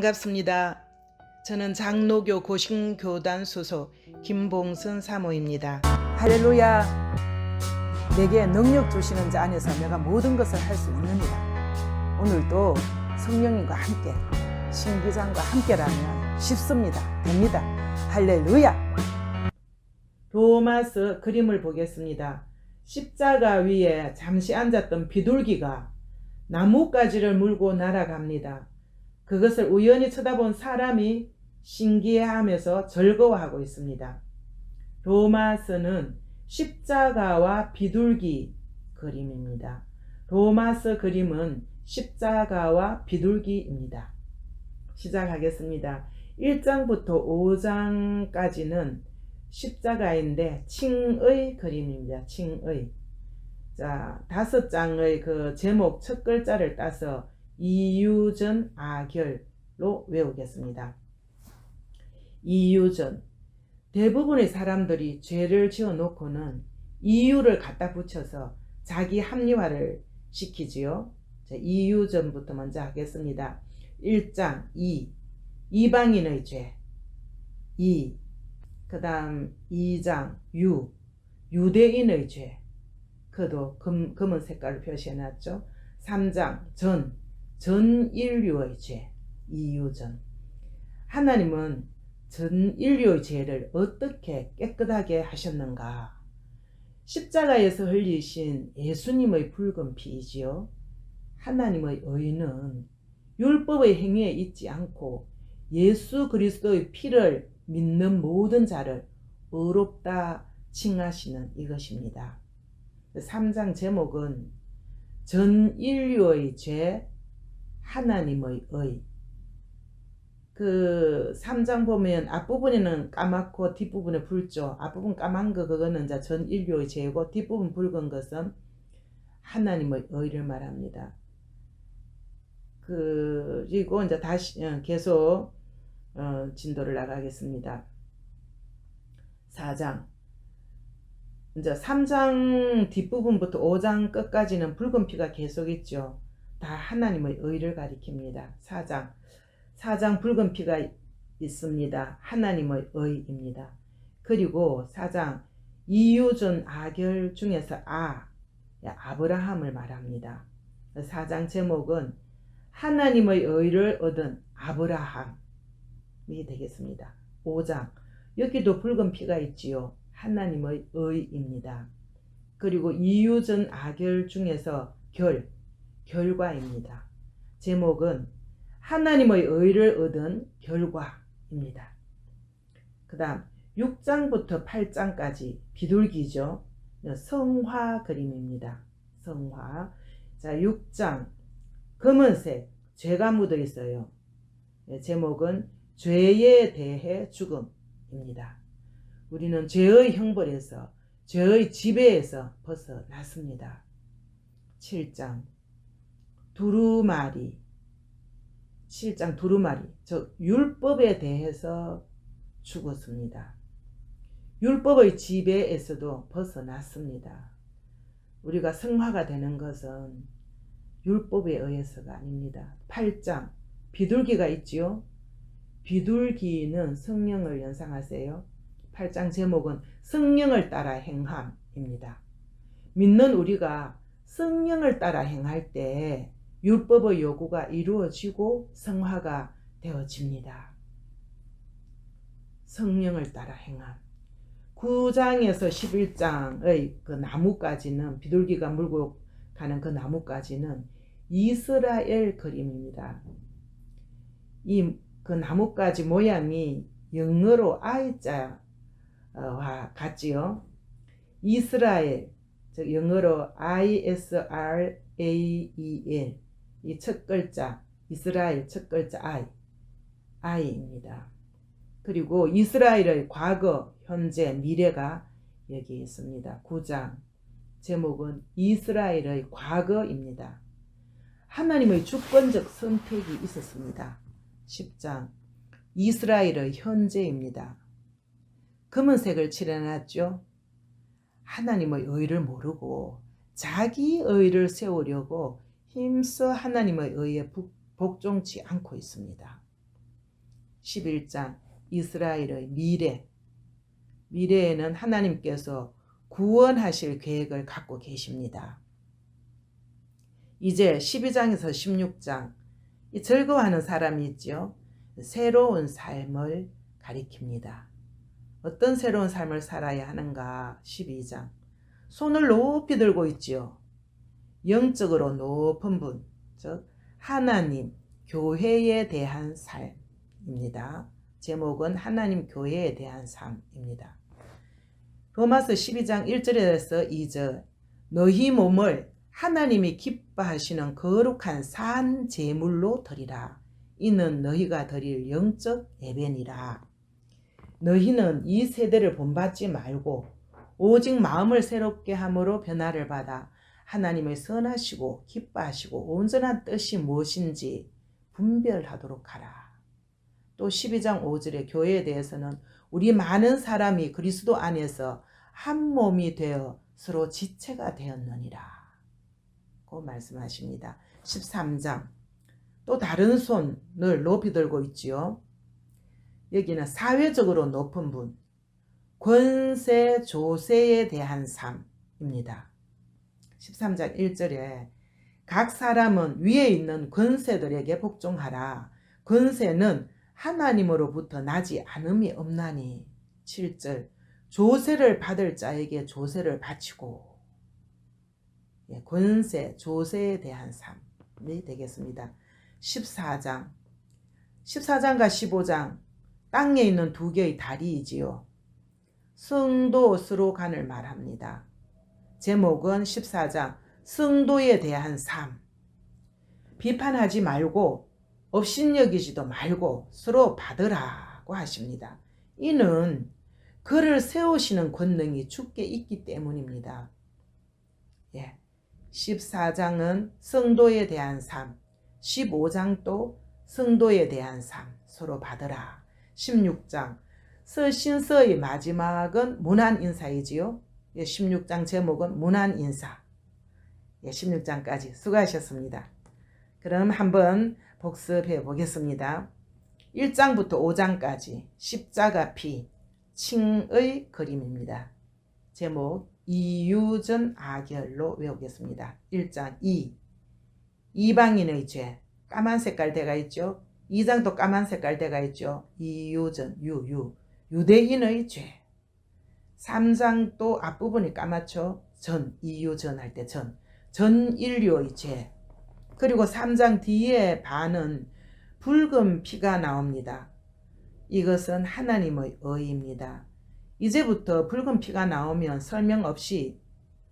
반갑습니다. 저는 장로교 고신교단 소속 김봉선 사모입니다. 할렐루야. 내게 능력 주시는 자 안에서 내가 모든 것을 할 수 있느니라. 오늘도 성령님과 함께 신기장과 함께라면 쉽습니다. 됩니다. 할렐루야. 로마서 그림을 보겠습니다. 십자가 위에 잠시 앉았던 비둘기가 나뭇가지를 물고 날아갑니다. 그것을 우연히 쳐다본 사람이 신기해하면서 즐거워하고 있습니다. 로마서는 십자가와 비둘기 그림입니다. 로마서 그림은 십자가와 비둘기입니다. 시작하겠습니다. 1장부터 5장까지는 십자가인데 칭의 그림입니다. 칭의. 자, 5장의 그 제목 첫 글자를 따서 이유전 아결로 외우겠습니다. 이유전. 대부분의 사람들이 죄를 지어 놓고는 이유를 갖다 붙여서 자기 합리화를 시키지요. 자, 이유전부터 먼저 하겠습니다. 1장 이방인의 죄. 그 다음 2장 유대인의 죄. 그도 검은 색깔로 표시해놨죠. 3장 전 인류의 죄. 이유전. 하나님은 전 인류의 죄를 어떻게 깨끗하게 하셨는가? 십자가에서 흘리신 예수님의 붉은 피이지요. 하나님의 의는 율법의 행위에 있지 않고 예수 그리스도의 피를 믿는 모든 자를 의롭다 칭하시는 이것입니다. 3장 제목은 전 인류의 죄, 하나님의 의. 그 3장 보면 앞부분에는 까맣고 뒷부분에 붉죠. 앞부분 까만 거 그거는 이제 전 인류의 죄고 뒷부분 붉은 것은 하나님의 의를 말합니다. 그리고 이제 다시 계속 진도를 나가겠습니다. 4장. 이제 3장 뒷부분부터 5장 끝까지는 붉은 피가 계속 있죠. 다 하나님의 의를 가리킵니다. 4장 붉은 피가 있습니다. 하나님의 의입니다. 그리고 4장 이유전 아결 중에서 아브라함을 말합니다. 4장 제목은 하나님의 의를 얻은 아브라함이 되겠습니다. 5장 여기도 붉은 피가 있지요. 하나님의 의입니다. 그리고 이유전 아결 중에서 결과입니다. 제목은 하나님의 의를 얻은 결과입니다. 그 다음 6장부터 8장까지 비둘기죠. 성화 그림입니다. 성화. 자, 6장 검은색 죄가 묻어 있어요. 제목은 죄에 대해 죽음입니다. 우리는 죄의 형벌에서 죄의 지배에서 벗어났습니다. 7장 두루마리. 즉 율법에 대해서 죽었습니다. 율법의 지배에서도 벗어났습니다. 우리가 성화가 되는 것은 율법에 의해서가 아닙니다. 8장 비둘기가 있지요. 비둘기는 성령을 연상하세요. 8장 제목은 성령을 따라 행함입니다. 믿는 우리가 성령을 따라 행할 때 율법의 요구가 이루어지고 성화가 되어집니다. 성령을 따라 행함. 9장에서 11장의 그 나뭇가지는 비둘기가 물고 가는 그 나뭇가지는 이스라엘 그림입니다. 그 나뭇가지 모양이 영어로 I자와 같지요. 이스라엘, 즉 영어로 ISRAEL, 이 첫 글자 이스라엘 첫 글자 I입니다. 그리고 이스라엘의 과거, 현재, 미래가 여기 있습니다. 9장 제목은 이스라엘의 과거입니다. 하나님의 주권적 선택이 있었습니다. 10장 이스라엘의 현재입니다. 검은색을 칠해놨죠. 하나님의 의를 모르고 자기 의를 세우려고 힘써 하나님의 의에 복종치 않고 있습니다. 11장 이스라엘의 미래에는 하나님께서 구원하실 계획을 갖고 계십니다. 이제 12장에서 16장 이 즐거워하는 사람이 있죠. 새로운 삶을 가리킵니다. 어떤 새로운 삶을 살아야 하는가? 12장 손을 높이 들고 있지요. 영적으로 높은 분, 즉 하나님, 교회에 대한 삶입니다. 제목은 하나님 교회에 대한 삶입니다. 로마서 12장 1절에서 2절 너희 몸을 하나님이 기뻐하시는 거룩한 산 제물로 드리라. 이는 너희가 드릴 영적 예배니라. 너희는 이 세대를 본받지 말고 오직 마음을 새롭게 함으로 변화를 받아 하나님의 선하시고 기뻐하시고 온전한 뜻이 무엇인지 분별하도록 하라. 또 12장 5절의 교회에 대해서는 우리 많은 사람이 그리스도 안에서 한 몸이 되어 서로 지체가 되었느니라 고 말씀하십니다. 13장 또 다른 손을 높이 들고 있지요. 여기는 사회적으로 높은 분, 권세 조세에 대한 삶입니다. 13장 1절에 각 사람은 위에 있는 권세들에게 복종하라. 권세는 하나님으로부터 나지 않음이 없나니. 7절 조세를 받을 자에게 조세를 바치고. 권세, 조세에 대한 삶이 되겠습니다. 14장과 15장 땅에 있는 두 개의 다리이지요. 성도 스로간을 말합니다. 제목은 14장 성도에 대한 삶. 비판하지 말고 업신여기지도 말고 서로 받으라고 하십니다. 이는 그를 세우시는 권능이 주께 있기 때문입니다. 14장은 성도에 대한 삶, 15장도 성도에 대한 삶, 서로 받으라. 16장 서신서의 마지막은 문안인사이지요. 16장 제목은 문안인사. 16장까지 수고하셨습니다. 그럼 한번 복습해 보겠습니다. 1장부터 5장까지 십자가 피, 칭의 그림입니다. 제목 이유전 아결로 외우겠습니다. 1장 이방인의 죄, 까만 색깔 대가 있죠. 2장도 까만 색깔 대가 있죠. 이유전 유대인의 죄. 3장도 앞부분이 까맣죠. 이유전 할 때 전 인류의 죄. 그리고 3장 뒤에 반은 붉은 피가 나옵니다. 이것은 하나님의 의입니다. 이제부터 붉은 피가 나오면 설명 없이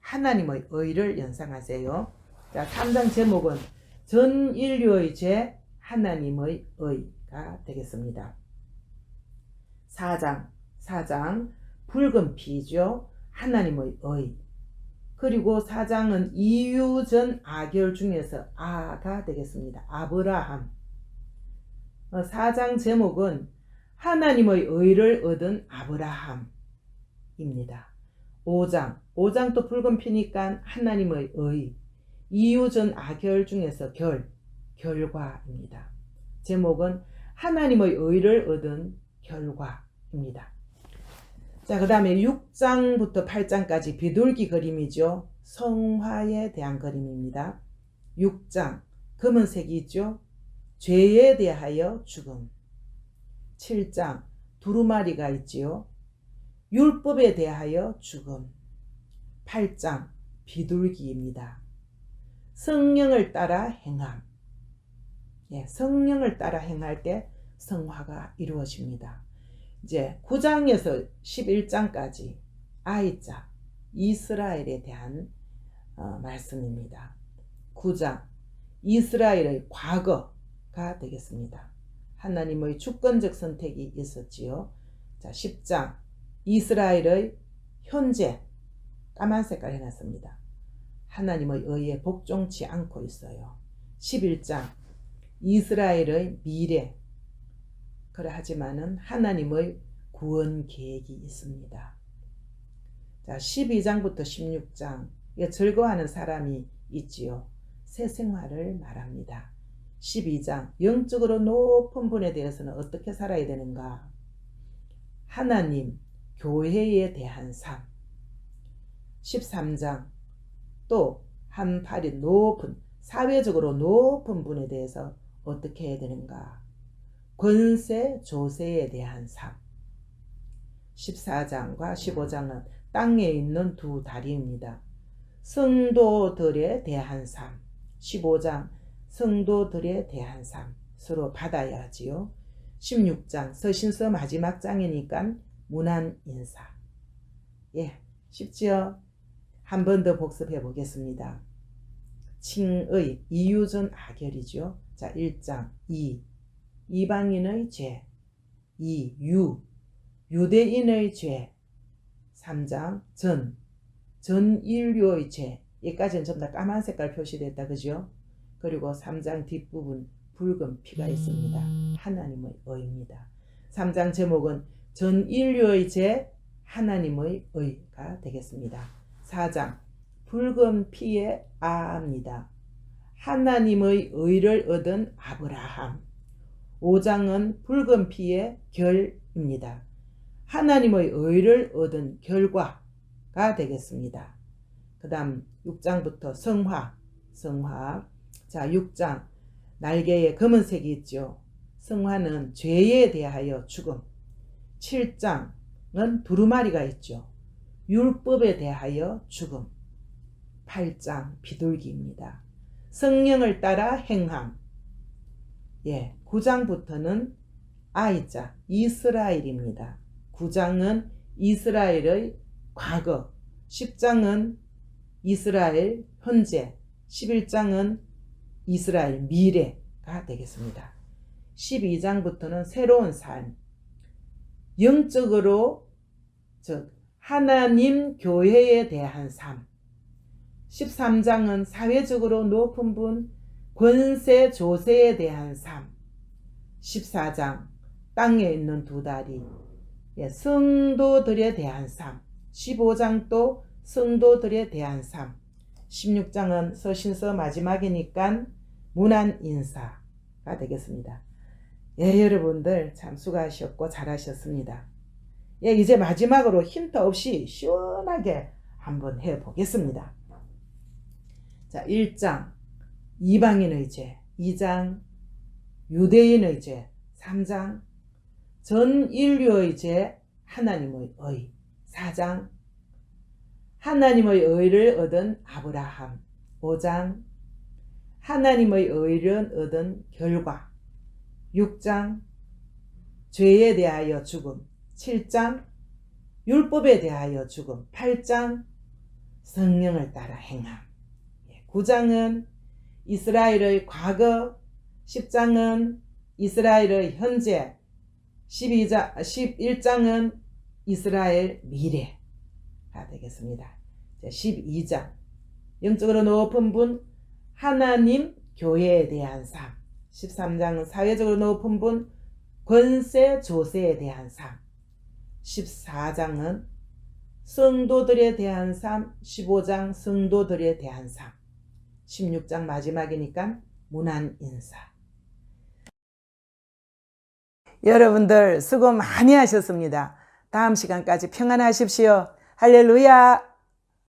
하나님의 의를 연상하세요. 자, 3장 제목은 전 인류의 죄, 하나님의 의가 되겠습니다. 4장 붉은 피죠. 하나님의 의. 그리고 4장은 이유전 아결 중에서 아가 되겠습니다. 아브라함. 4장 제목은 하나님의 의를 얻은 아브라함입니다. 5장 또 붉은 피니까 하나님의 의. 이유전 아결 중에서 결과입니다. 제목은 하나님의 의를 얻은 결과입니다. 자, 그 다음에 6장부터 8장까지 비둘기 그림이죠. 성화에 대한 그림입니다. 6장 검은색이 있죠. 죄에 대하여 죽음. 7장 두루마리가 있지요. 율법에 대하여 죽음. 8장 비둘기입니다. 성령을 따라 행함. 성령을 따라 행할 때 성화가 이루어집니다. 이제 9장에서 11장까지 I자 이스라엘에 대한 말씀입니다. 9장 이스라엘의 과거가 되겠습니다. 하나님의 주권적 선택이 있었지요. 자, 10장 이스라엘의 현재 까만 색깔 해놨습니다. 하나님의 의에 복종치 않고 있어요. 11장 이스라엘의 미래. 그러하지만은 하나님의 구원 계획이 있습니다. 자, 12장부터 16장 즐거워하는 사람이 있지요. 새 생활을 말합니다. 12장 영적으로 높은 분에 대해서는 어떻게 살아야 되는가? 하나님, 교회에 대한 삶. 13장 또 한 팔이 높은 사회적으로 높은 분에 대해서 어떻게 해야 되는가? 권세, 조세에 대한 삶. 14장과 15장은 땅에 있는 두 다리입니다. 성도들에 대한 삶. 15장 성도들에 대한 삶. 서로 받아야 하지요. 16장 서신서 마지막 장이니까 문안 인사. 예, 쉽지요? 한 번 더 복습해 보겠습니다. 칭의, 이유전 아결이죠. 자, 1장 이방인의 죄. 2. 유대인의 죄. 3장 전 인류의 죄. 여기까지는 전부 다 까만 색깔 표시됐다. 그죠? 그리고 3장 뒷부분 붉은 피가 있습니다. 하나님의 의입니다. 3장 제목은 전 인류의 죄, 하나님의 의가 되겠습니다. 4장 붉은 피의 아입니다. 하나님의 의를 얻은 아브라함. 5장은 붉은 피의 결입니다. 하나님의 의를 얻은 결과가 되겠습니다. 그 다음 6장부터 성화. 자, 6장 날개에 검은색이 있죠. 성화는 죄에 대하여 죽음. 7장은 두루마리가 있죠. 율법에 대하여 죽음. 8장 비둘기입니다. 성령을 따라 행함. 예, 9장부터는 I자 이스라엘입니다. 9장은 이스라엘의 과거, 10장은 이스라엘 현재, 11장은 이스라엘 미래가 되겠습니다. 12장부터는 새로운 삶, 영적으로 즉 하나님 교회에 대한 삶. 13장은 사회적으로 높은 분, 권세 조세에 대한 삶. 14장 땅에 있는 두 다리, 성도들에 대한 삶. 15장 또 성도들에 대한 삶. 16장은 서신서 마지막이니까 문안 인사가 되겠습니다. 예, 여러분들 참 수고하셨고 잘하셨습니다. 예, 이제 마지막으로 힌트 없이 시원하게 한번 해보겠습니다. 자, 1장 이방인의 죄, 2장 유대인의 죄, 3장 전 인류의 죄, 하나님의 의, 4장 하나님의 의를 얻은 아브라함, 5장 하나님의 의를 얻은 결과, 6장 죄에 대하여 죽음, 7장 율법에 대하여 죽음, 8장 성령을 따라 행함, 9장은 이스라엘의 과거, 10장은 이스라엘의 현재, 11장은 이스라엘 미래가 되겠습니다. 12장 영적으로 높은 분, 하나님 교회에 대한 삶. 13장은 사회적으로 높은 분, 권세 조세에 대한 삶. 14장은 성도들에 대한 삶. 15장 성도들에 대한 삶. 16장 마지막이니까 문안 인사. 여러분들 수고 많이 하셨습니다. 다음 시간까지 평안하십시오. 할렐루야.